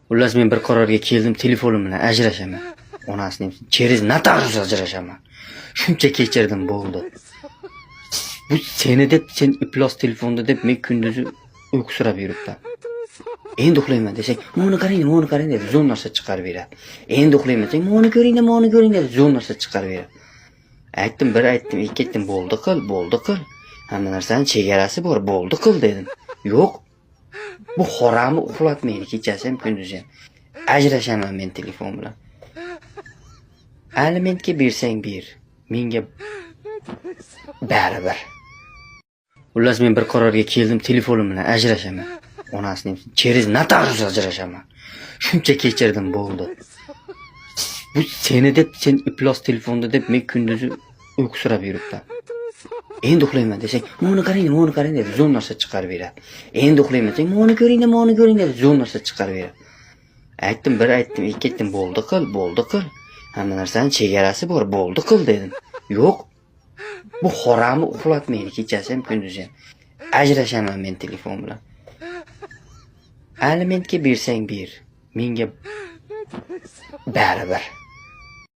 Xullas men bir qarorga keldim, telefonim bilan ajrashaman. Onasining через notarius ajrashaman. Shuncha kechirdim bo'ldi. Bu seni deb, sen iflos telefonda deb men kunduzi uyqusirab yuribman. Endi uxlayman desang, "Meni qarang" deb zo'r narsa chiqarib beradi. Endi uxlayman desang, "Meni ko'ring" deb zo'r narsa chiqarib beradi. Aytdim, ikki aytdim, bo'ldi qil. Hamma narsaning chegarasi bor, bo'ldi qil dedim. Yo'q. Bu xoramni uxlatmaydi kechasi ham kunduzi ham. Ajrashaman men telefon bilan. Alimentga bersang ber. Menga baribir. Xullas men bir qarorga keldim, telefonim bilan ajrashaman. Onasining через notarius ajrashaman. Shuncha kechirdim bo'ldi. Bu seni deb, sen iflos telefonda deb men kunduzi uyqusirab yuribman. Endi uxlayman desang, "Meni qarang" deb zo'r narsa chiqarib beradi. Endi uxlayman desang, "Meni ko'ring" deb zo'r narsa chiqarib beradi. Aytdim, ikki aytdim, bo'ldi qil. Hamma narsaning chegarasi bor, bo'ldi qil dedim. Yo'q. Bu xoramni uxlatmaydi kechasi ham kunduzi ham. Ajrashaman men telefon bilan. Alimentga bersang ber. Menga baribir.